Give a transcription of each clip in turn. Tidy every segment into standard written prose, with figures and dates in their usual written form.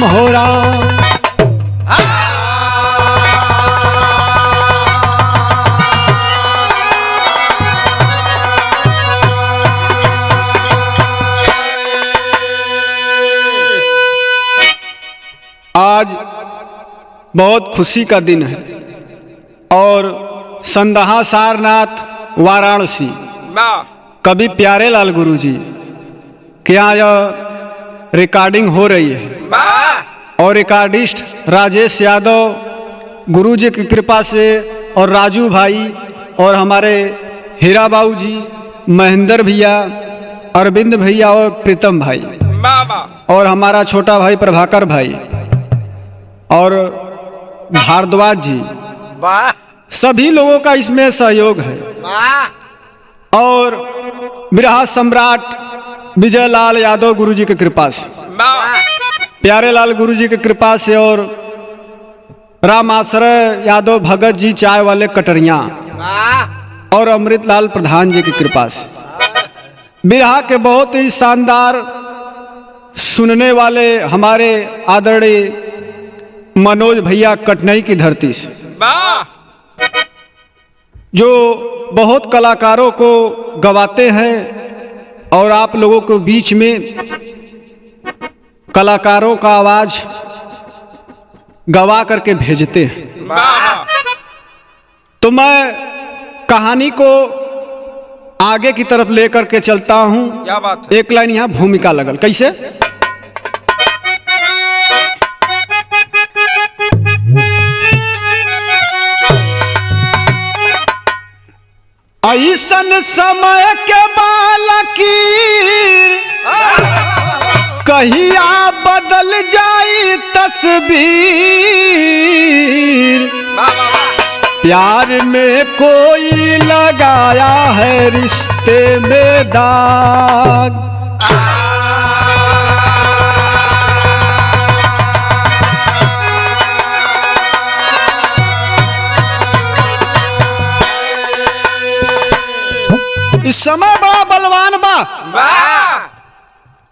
हो राम। आज बहुत खुशी का दिन है और संदहा सारनाथ वाराणसी कवि प्यारेलाल गुरुजी के यहाँ यह रिकॉर्डिंग हो रही है और रिकॉर्डिस्ट राजेश यादव गुरुजी की कृपा से और राजू भाई और हमारे हीरा बाबू जी, महेंद्र भैया, अरविंद भैया और प्रीतम भाई और हमारा छोटा भाई प्रभाकर भाई और भारद्वाज जी, सभी लोगों का इसमें सहयोग है। और बिरहा सम्राट विजय लाल यादव गुरुजी की कृपा से, प्यारेलाल गुरुजी की कृपा से और रामाश्रय यादव भगत जी चाय वाले कटरिया और अमृतलाल प्रधान जी की कृपा से बिरहा के बहुत ही शानदार सुनने वाले हमारे आदरणीय मनोज भैया कटनई की धरती से, जो बहुत कलाकारों को गवाते हैं और आप लोगों के बीच में कलाकारों का आवाज गवा करके भेजते हैं। तो मैं कहानी को आगे की तरफ लेकर के चलता हूं। क्या बात है? एक लाइन यहाँ भूमिका लगल कैसे। ऐसन समय के बालकीर कहिया बदल जाई तस्वीर, प्यार में कोई लगाया है रिश्ते में दाग। इस समय बड़ा बलवान बा।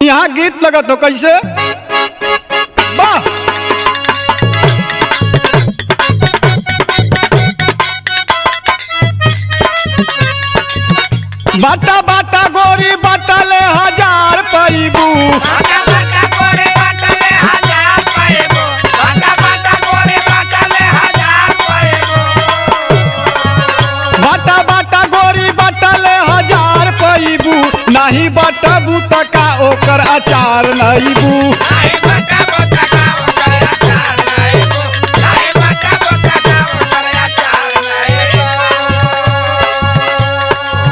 यहाँ गीत लगत हो कैसे वाह। बाटा बाटा गोरी बाटा ले 1000 पैबू, बाटा बाटा गोरी बाटा ले 1000 पैबू, नहीं बटबू तका ओकर अचार नईबू।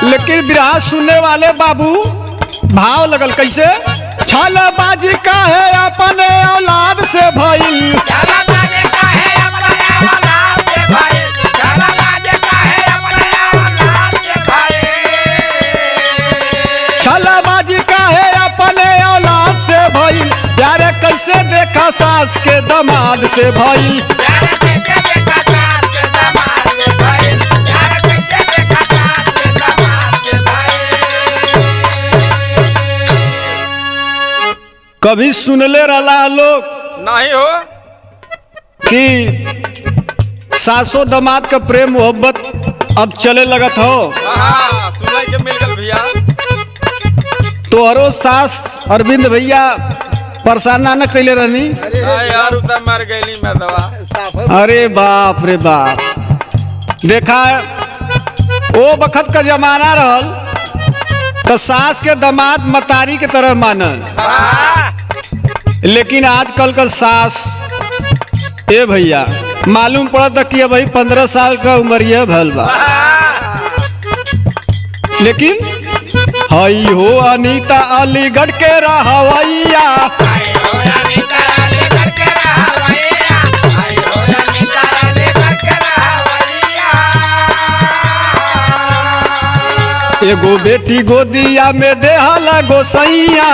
लेकिन बिरहा सुनने वाले बाबू भाव लगल कैसे। छल बाजी का है अपने औलाद से भइल, छलबाजी का है अपने औलाद से भइल, यारे कैसे देखा सास के दामाद से भइल। कभी सुनले रला लोग नहीं हो कि सासो दामाद का प्रेम मोहब्बत अब चले लगत हो। सुनाई के मिल गल भैया। तोहरो सास अरविंद भैया परेशान न कैले रहनी यार उतर मर गईली मैं दवा। अरे बाप रे बाप, देखा वो बखत का जमाना रहल तो सास के दामाद मतारी के तरह मानल, लेकिन आजकल का सास ए भैया मालूम पड़ता कि भाई 15 साल का उम्र यह भल बा। लेकिन हई हो अनीता अलीगढ़ के रहवैया, एगो बेटी गोदिया में देहला गोसैया,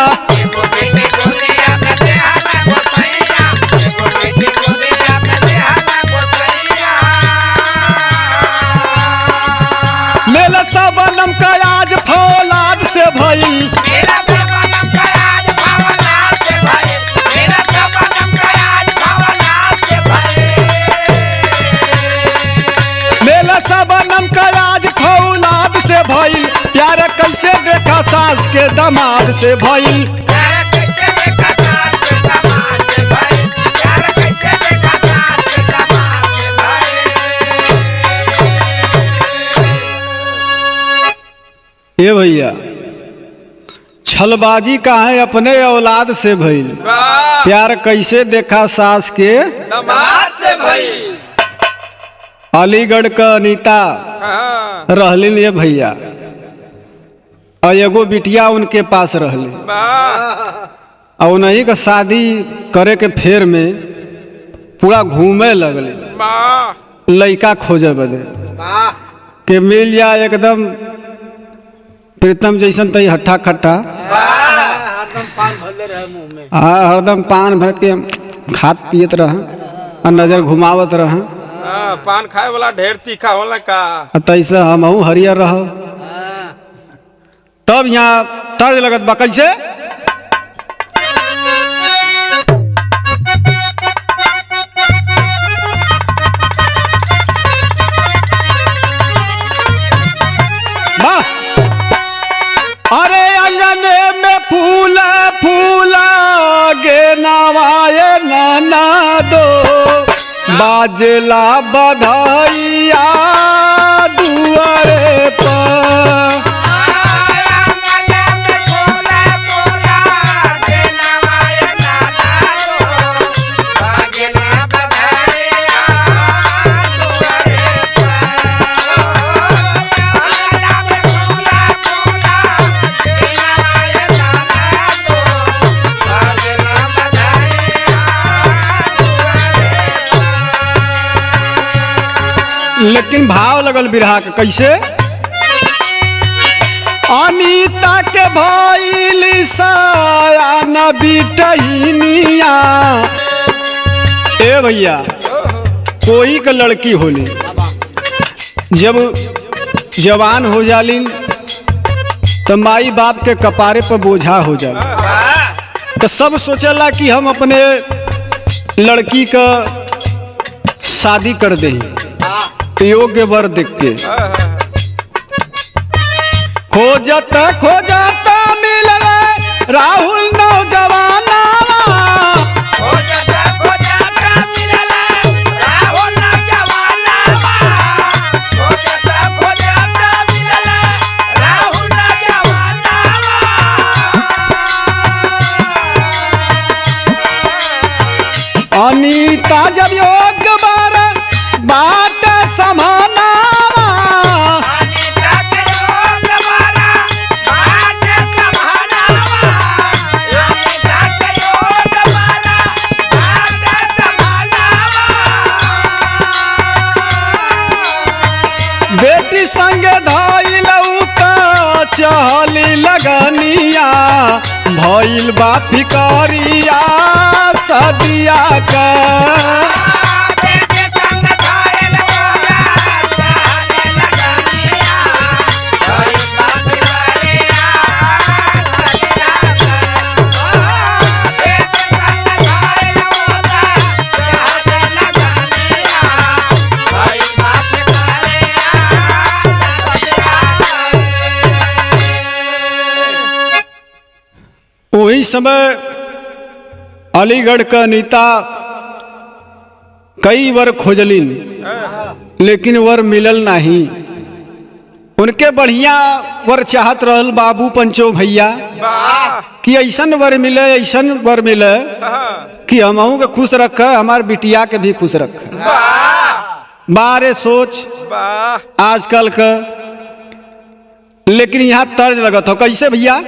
मेला सबनम का आज फौलाद से भइल, सास के दामाद से भइल। ये भैया छलबाजी काहे अपने औलाद से भइल, प्यार कैसे देखा सास के दामाद से भाई। अलीगढ़ का अनीता रहलिन ये भैया, और एगो बिटिया उनके पास रहली, और उन्हीं का शादी करे के फेर में पूरा घूमे लगले लड़का खोजे बदे के मिल जाए एकदम प्रीतम जैसन तई हट्ठा खट्टा, हरदम पान भर के खात पियत रह और नजर घुमावत रह। पान खाए वाला ढेर तीखा होला का, तैसे हमहू हरियर रह। तब यहाँ तर्ज लगत बा कैसे, अरे अंगने में फूल फूल गे नवाए नाना दो, बाजला बधाइया दुआरे पर। लेकिन भाव लगल बिरहा के कैसे, अनीता के भइल साया न बिटहिनिया। ए भैया कोई का लड़की होली जब जवान हो जालिन तो माई बाप के कपारे पर बोझा हो जाला, तो सब सोचला कि हम अपने लड़की का शादी कर दें योग्य वर देख के। खोजत खोजत मिलल राहुल नौजवाना, अनीता जब योग्य वर बाट समाना, बेटी संग धाइल चहली लगनिया, भइल बा फिकरिया सदिया का। वही समय अलीगढ़ का नेता कई वर खोजलिन लेकिन वर मिलल नहीं। उनके बढ़िया वर चाहत रहल बाबू पंचो भैया कि ऐसन वर मिले कि हमहू के खुश रख, हमार बिटिया के भी खुश रख। बारे सोच आजकल का, लेकिन यहाँ तर्ज लगत हो कैसे भैया,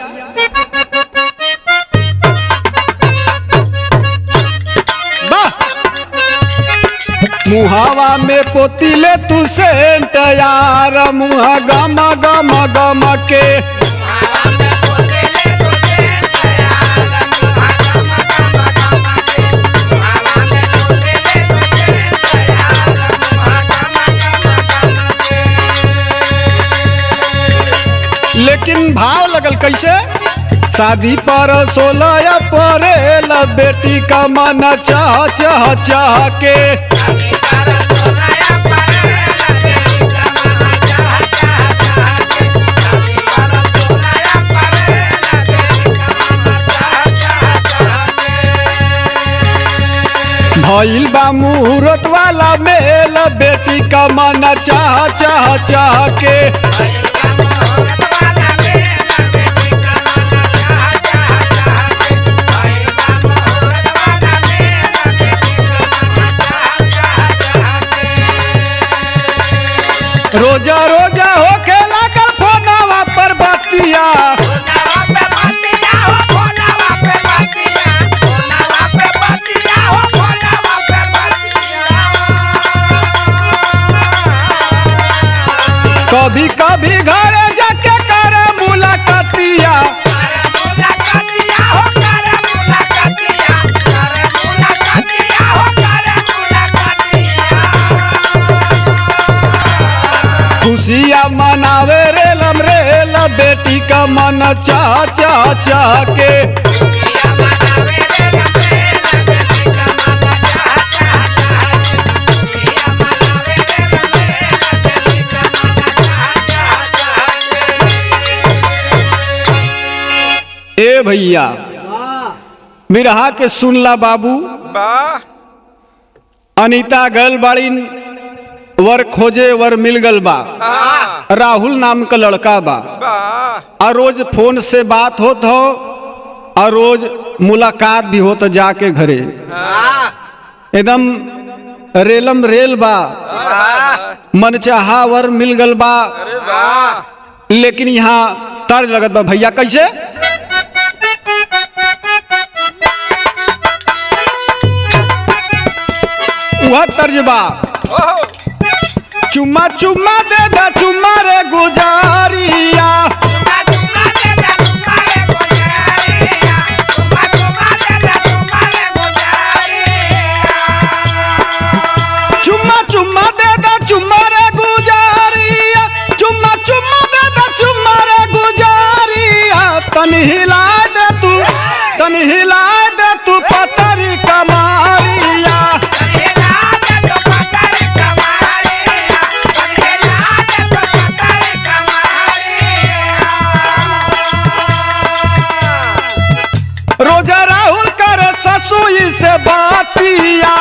मुहावा में पोतीले तू सेंट यार, मुहा गम गम गम के। लेकिन भाव लगल कैसे, शादी पर 16 अप्रैल बेटी का मन चाह चाह चाह के। भइल बा मुहूर्त वाला मेल, बेटी का मन चाह चाह चाह के। रोजा रोजा होके लागल फोनवा पर बतिया, कभी कभी घरे जाके करे मुलाकातिया। खुशियाँ मनावे रेलम रेल, बेटी का मन चाह चाह चाह के। ए भैया बिरहा के सुनला बाबू। अनीता गल बाड़ी वर खोजे, वर मिल गल बा। राहुल नाम का लड़का बा। और रोज फोन से बात होत हो और रोज मुलाकात भी होत जाके घरे। एकदम रेलम रेल बा, मन चाहा वर मिल गल बा। लेकिन यहाँ तर्ज लगत बा भैया कैसे? वह तर्ज बा, चुम्मा चुम्मा दे दा चुम्मा रे गुजारिया, चुम्मा चुम्मा दे दा चुम्मा रे गुजारिया, चुम्मा चुम्मा दे दा चुम्मा रे गुजारिया। तन हिला दे तू, तन हिला दे तू पतरी कमारिया। रोजा राहुल कर ससुई से बातिया,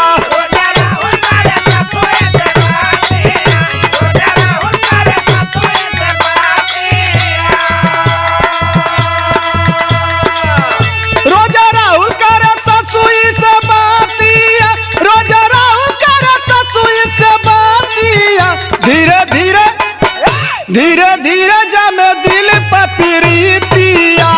रोजा राहुल कर ससुई से बातिया, रोजा राहुल कर ससुई से बातिया। धीरे धीरे धीरे धीरे जमे दिल पे प्रीतिया,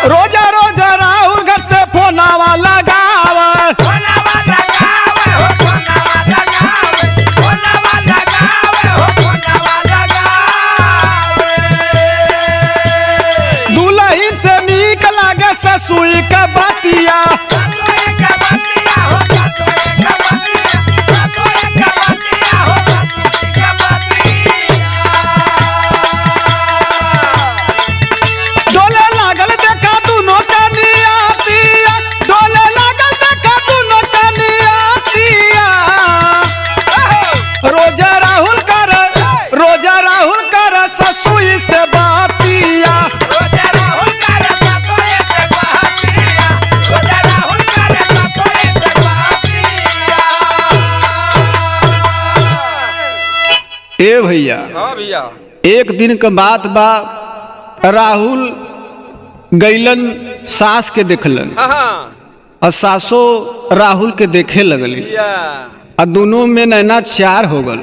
रोजा रोजा राहुल घर से फोनावा लगावा, दुल्हन से नीक लागे ससुई का बतिया। डोले लागल देखा दोनों का नियतिया, डोले लागल देखा दोनों का नियतिया। रोजा राहुल कर ससुई से बातिया, ए भैया एक दिन का बात बा। राहुल गैलन सास के देखलन और सासो राहुल के देखे लगली और दोनों में नैना चार हो गल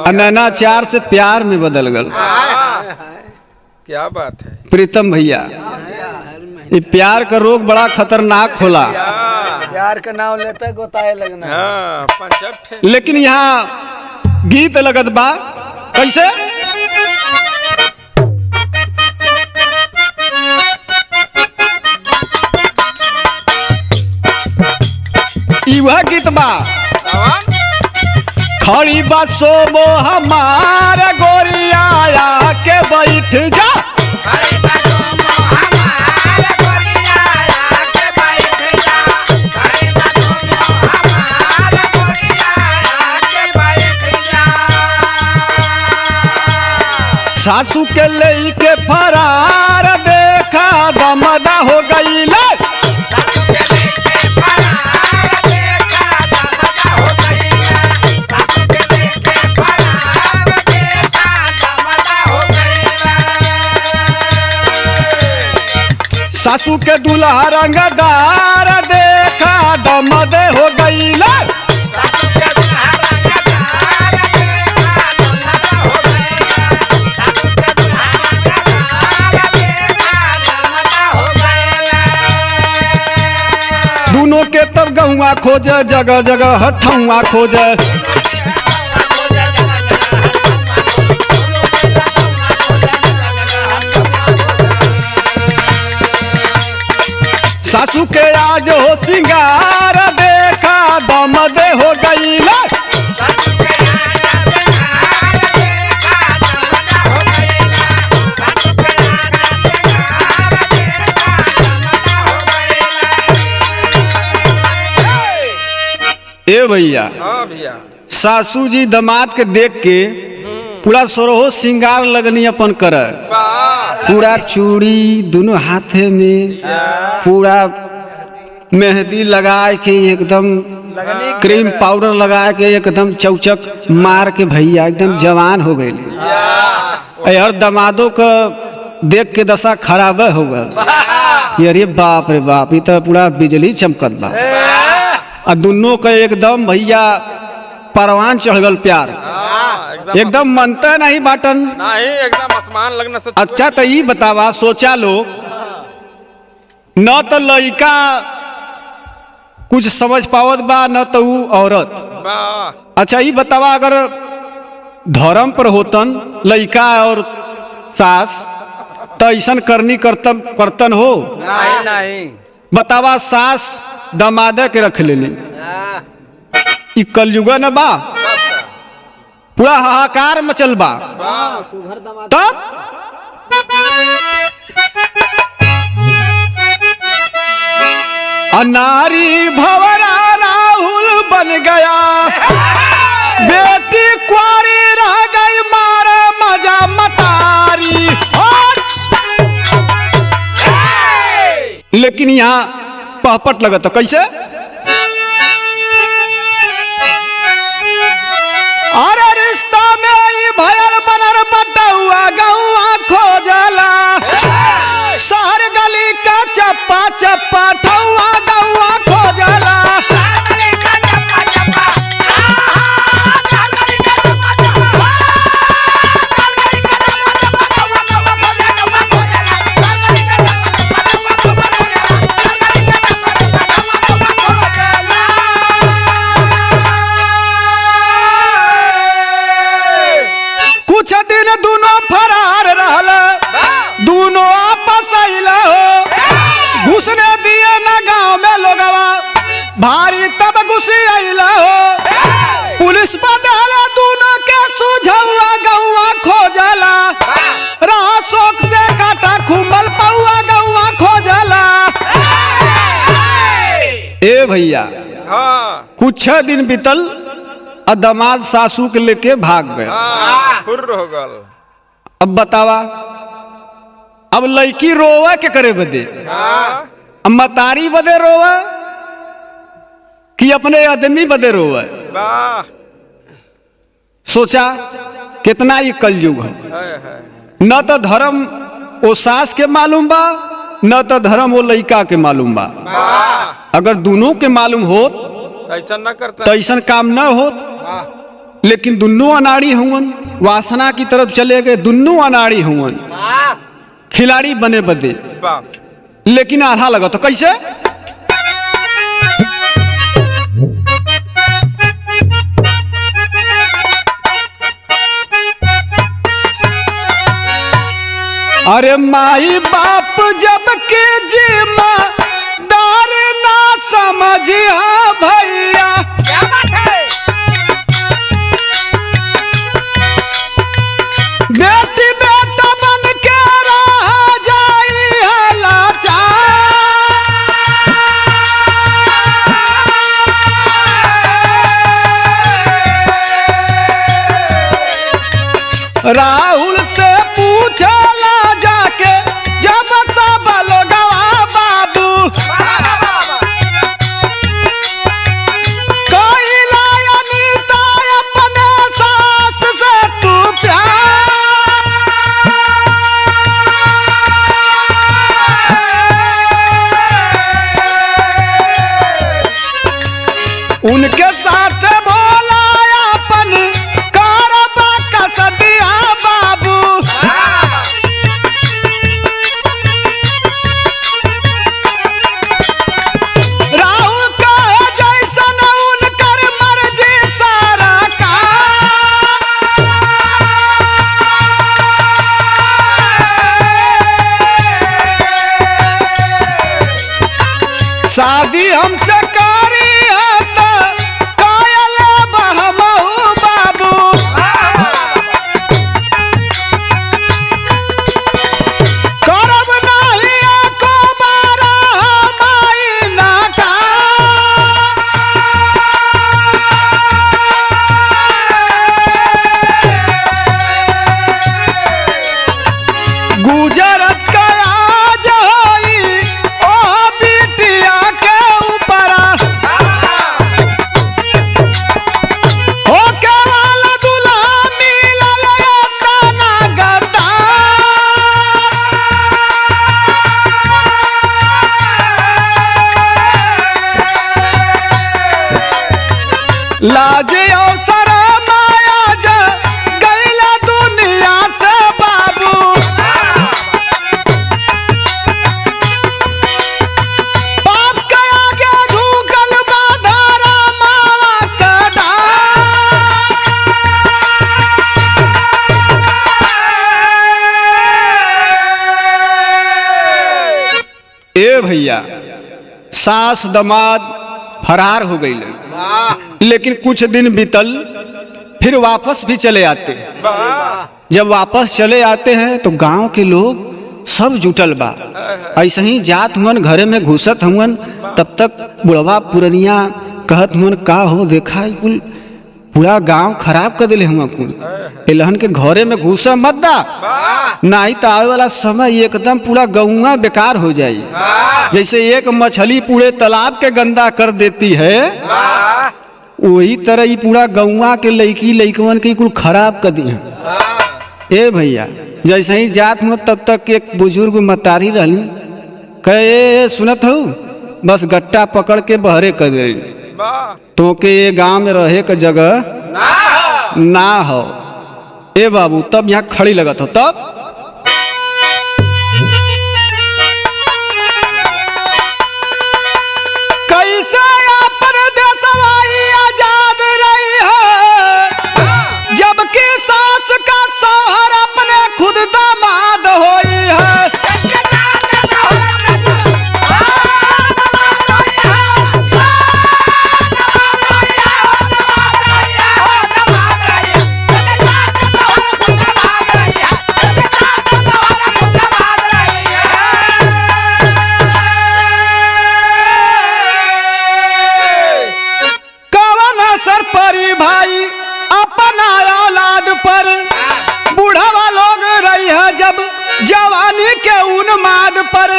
और नैना चार से प्यार में बदल गल। क्या बात है प्रीतम भैया, ये प्यार का रोग बड़ा खतरनाक होला। प्यार का नाम लेते गोताए लगना। लेकिन यहाँ गीत लगत बा कैसे? वह गीत बा, खड़ी बसो मो हमार गोरिया के बैठ जा, सासू के लेके फरार देखा दमदा हो गई ले। सासू के दूल्हा रंगदार देखा दमदे हो गई ले। दोनों के तब गहुआ खोजे जगह जगह हठुआ खोजे। सासू के आज हो सिंगार देखा दमदे हो गई ले। ए भैया, हाँ भैया, सासू जी दामाद के देख के पूरा सोरहो सिंगार लगनी अपन कर। पूरा चूड़ी दोनों हाथे में पूरा मेहंदी लगा के एकदम क्रीम पाउडर लगा के एकदम चौचक मार के भैया एकदम जवान हो गए। और दामादों का देख के दशा खराब हो गल। अरे बाप रे बाप, ये तो पूरा बिजली चमकत बा। और दोनों का एकदम भैया परवान चढ़ गल प्यार। एकदम मनता नहीं बाटन नहीं, एकदम आसमान लगना से। अच्छा तो ये बतावा, सोचा लोग न तो लड़का कुछ समझ पावत बा न तो ऊ औरत। अच्छा ये बतावा, अगर धर्म पर होतन लड़का और सास तो ऐसा करनी करतन हो? नहीं नहीं। बतावा, सास दामादे के रख लेली। ई कलयुग न बा, पूरा हाहाकार मचल बा। तब अनारी भवरा राहुल बन गया, बेटी कुंवारी रह गई मारे मजा मतारी। लेकिन यहाँ पहपट लगता कैसे? अरे रिश्ता में ही भयल बनर बटुआ गौआ खोजला, शहर गली का चप्पा चप्पा ठौआ गौआ खोजला। कुछ दिन दोनों फरार रहल, दोनों आपस अइला हो। घुसने दिए न गांव में लोगवा, भारी तब घुसी अइला हो। पुलिस बदला दोनों के सुझौआ गौआ खोजला, राह शोक से काटा खुमल पौआ गौआ खोजला। ए भैया, हाँ, कुछ दिन बीतल, दामाद सासू के लेके भाग गए। फुर्र हो गल। अब बतावा, अब लड़की रोवे के करे बदे? अब मतारी बदे रोवे कि अपने आदमी बदे रोवे? वाह, सोचा कितना ये कलयुग है। न तो धर्म वो सास के मालूम बा, न तो धर्म वो लड़का के मालूम बा। अगर दोनों के मालूम होत ऐसा न करता, तो ऐसा काम न होत। लेकिन दोनों अनाड़ी हुवन, वासना की तरफ चले गए। दोनों अनाड़ी हुवन, खिलाड़ी बने बदे, लेकिन आधा लगा तो कैसे? अरे माई बाप जब के जिम्मेदार ना समझिया भैया, बेटी बेटा बन के रह जाई है लाचार। राहुल से शादी हमसे करी है तो कायल बहमहू बाबू करब नहीं एको बारा माई ना का गुजरत का आज होई ओ बिटिया के ऊपरा होके वाला दुल्हा मिलल तना गद्दार लाज और शरम आज गइला दुनिया से बाबू बाप के आगे झुकल बाधारा मावा का डार। ए भैया सास दमाद फरार हो गई लेकिन कुछ दिन बीतल फिर वापस भी चले आते। जब वापस चले आते हैं तो गांव के लोग सब जुटल बा ऐसे ही जात हुन घरे में घुसत हुन तब तक बुढ़वा पुरनिया कहत हुन का हो देखा कुल पूरा गांव खराब कर दिले हम कुल एलहन के घरे में घुसा मत दा नहीं तो आवे वाला समय एकदम पूरा गौवा बेकार हो जाई। जैसे एक मछली पूरे तालाब के गंदा कर देती है वही तरह ही पूरा गौवा के लड़की लड़कवन के कुल खराब कर दी। ए भैया जैसे ही जात में तब तक एक बुजुर्ग मतारी रहली कहे सुनत हो बस गट्टा पकड़ के बहरे कर दे तो के ये गांव में रहे का जगह ना हो। ए बाबू तब यहाँ खड़ी लगत हो तब कैसे परदेसवाई आजाद रही है जबकि सास का शौहर अपने खुद दामाद होई है। परी भाई अपना औलाद पर बूढ़ा लोग रही है जब जवानी के उन्माद पर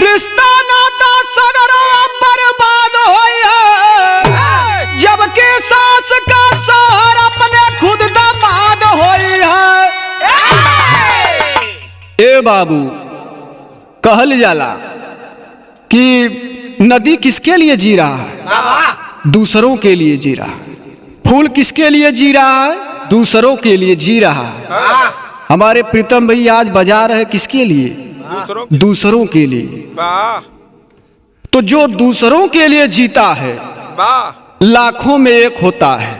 रिश्ता नाता सगरो बर्बाद होई है जबकि सास का शौहर अपने खुद दामाद होई है। ए बाबू कहल जाला कि नदी किसके लिए जी रहा है दूसरों के लिए जी रहा है। फूल किसके लिए जी रहा है दूसरों के लिए जी रहा है। हमारे प्रीतम भाई आज बजा रहे किसके लिए दूसरों के लिए। तो जो दूसरों के लिए जीता है लाखों में एक होता है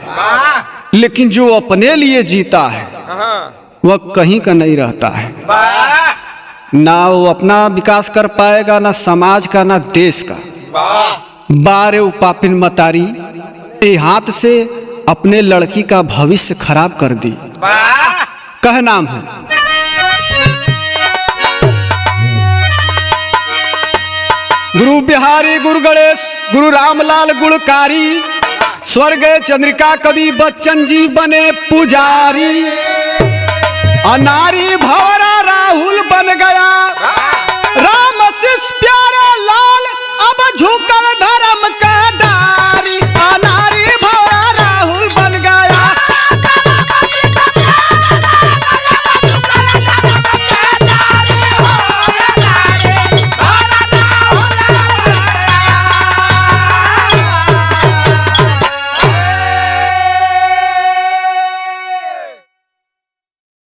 लेकिन जो अपने लिए जीता है वह कहीं का नहीं रहता है। ना वो अपना विकास कर पाएगा ना समाज का ना देश का। बारे उपापिन मतारी ए हाथ से अपने लड़की का भविष्य खराब कर दी। कह नाम है गुरु बिहारी गुरु गणेश गुरु रामलाल गुणकारी स्वर्ग चंद्रिका कवि बच्चन जी बने पुजारी अनारी भवरा राहुल बन गया राम शिष्य प्यारे लाल अब झुकल